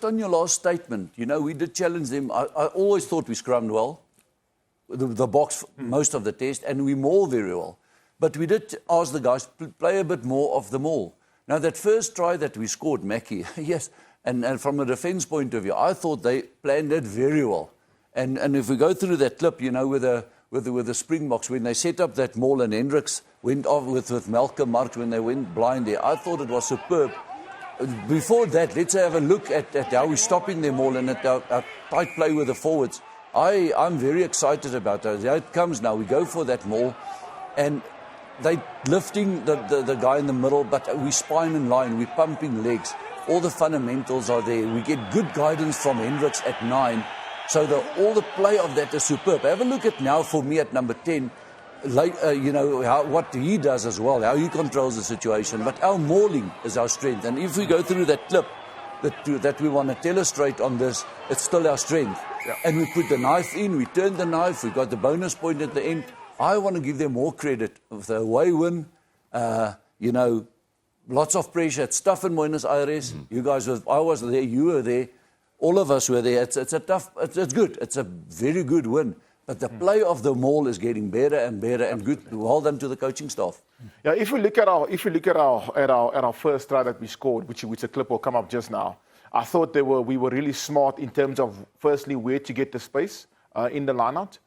On your last statement, we did challenge them. I always thought we scrummed well, the box most of the test, and we mauled very well. But we did ask the guys to play a bit more of the maul. Now, that first try that we scored, Mackie, yes, and from a defence point of view, I thought they planned it very well. And if we go through that clip, with the Springboks, when they set up that maul and Hendricks went off with Malcolm Marx when they went blind there, I thought it was superb. Before that, let's have a look at how we're stopping them all and at our tight play with the forwards. I'm very excited about that. Here it comes now. We go for that maul, and they lifting the guy in the middle, but we spine and line, we're pumping legs. All the fundamentals are there. We get good guidance from Hendricks at 9. So all the play of that is superb. Have a look at now for me at number 10. What he does as well, how he controls the situation. But our mauling is our strength. And if we go through that clip that we want to illustrate on this, it's still our strength. Yeah. And we put the knife in, we turned the knife, we got the bonus point at the end. I want to give them more credit. With the away win, lots of pressure. It's tough in Buenos Aires. You guys I was there, you were there. All of us were there. It's good. It's a very good win. But the play of the maul is getting better and better and good. Well done to the coaching staff. Yeah, if we look at our first try that we scored, which the clip will come up just now, I thought we were really smart in terms of firstly where to get the space in the lineout,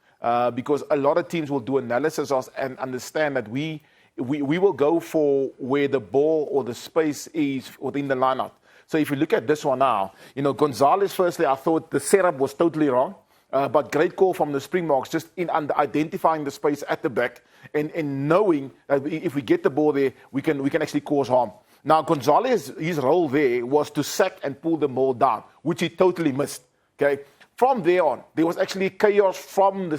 because a lot of teams will do analysis and understand that we will go for where the ball or the space is within the lineout. So if you look at this one now, Gonzalez, firstly, I thought the setup was totally wrong. But great call from the Springboks, just in identifying the space at the back and knowing that if we get the ball there, we can actually cause harm. Now, Gonzalez, his role there was to sack and pull the ball down, which he totally missed. Okay. From there on, there was actually chaos from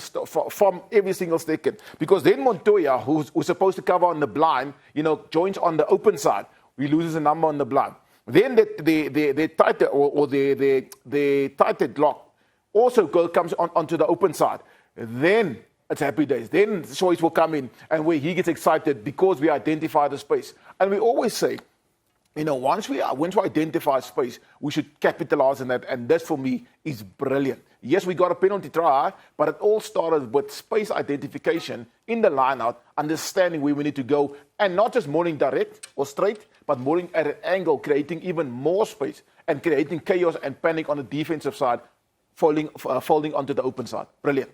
every single second, because then Montoya, who's supposed to cover on the blind, joins on the open side. We loses a number on the blind. Then the tighted lock also comes onto the open side. Then it's happy days. Then Swys will come in, and where he gets excited because we identify the space. And we always say, once we identify space, we should capitalize on that. And that, for me, is brilliant. Yes, we got a penalty try, but it all started with space identification in the line-out, understanding where we need to go, and not just mauling direct or straight, but mauling at an angle, creating even more space and creating chaos and panic on the defensive side, folding onto the open side. Brilliant.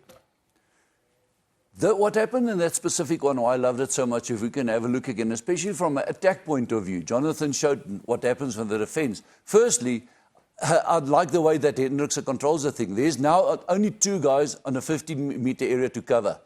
What happened in that specific one, I loved it so much, if we can have a look again, especially from an attack point of view. Jonathan showed what happens from the defence. Firstly, I'd like the way that Hendricks controls the thing. There's now only 2 guys on a 15-metre area to cover.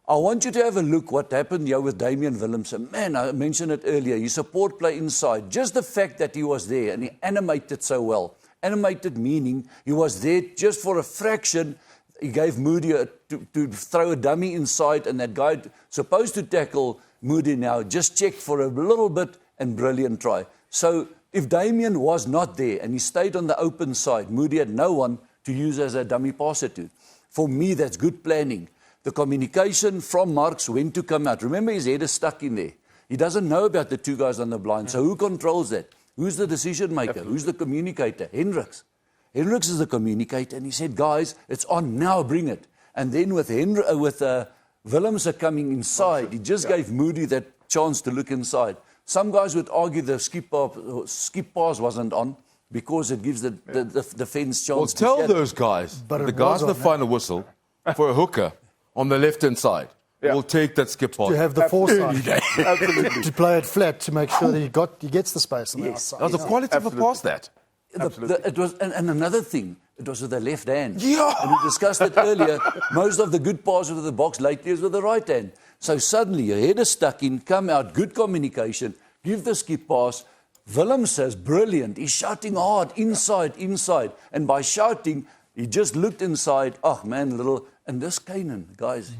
I want you to have a look what happened here with Damian Willemse. Man, I mentioned it earlier, his support play inside. Just the fact that he was there and he animated so well. Animated meaning he was there just for a fraction. He gave Moody to throw a dummy inside, and that guy supposed to tackle Moody now just checked for a little bit, and brilliant try. So if Damian was not there and he stayed on the open side, Moody had no one to use as a dummy passer to. For me, that's good planning. The communication from Marx when to come out. Remember, his head is stuck in there. He doesn't know about the 2 guys on the blind. So who controls that? Who's the decision maker? Definitely. Who's the communicator? Hendricks. Hendricks is the communicator, and he said, guys, it's on now, bring it. And then with Willemse coming inside, he just gave Moody that chance to look inside. Some guys would argue the skip pass wasn't on because it gives the defence chance to tell those guys, but the guys in the final whistle for a hooker on the left-hand side. Yeah. We'll take that skip pass. To have the foresight to play it flat to make sure that he gets the space on the outside. That was the quality of a pass, that. It was, and another thing, it was with the left hand. Yeah. And we discussed it earlier. Most of the good passes with the box lately is with the right hand. So suddenly your head is stuck in, come out, good communication, give the skip pass. Willem says, brilliant. He's shouting hard, inside. And by shouting, he just looked inside. Oh, man, and this Canaan, guys,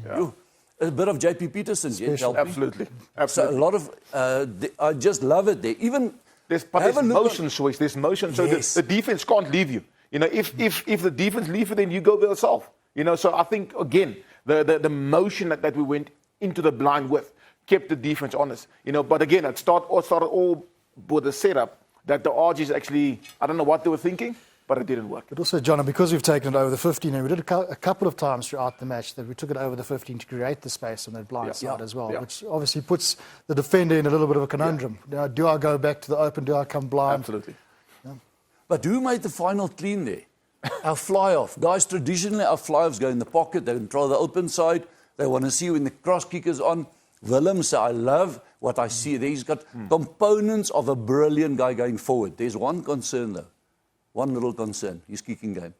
a bit of JP Peterson. Absolutely. So a lot of, I just love it there. Even... There's motion, Swys. There's motion, so yes. the defense can't leave you. If the defense leave you, then you go by yourself. So I think again the motion that we went into the blind with kept the defense honest. But again, it started all with the setup that the RGs actually, I don't know what they were thinking, but it didn't work. But also, John, because we've taken it over the 15, and we did a couple of times throughout the match that we took it over the 15 to create the space on that blind side as well, which obviously puts the defender in a little bit of a conundrum. Now, do I go back to the open? Do I come blind? Absolutely. But who made the final clean there? Our fly-off. Guys, traditionally our fly-offs go in the pocket. They control the open side. They want to see when the cross kick is on. Willem, so I love what I see there. He's got components of a brilliant guy going forward. There's one concern, though. One little concern. His kicking game.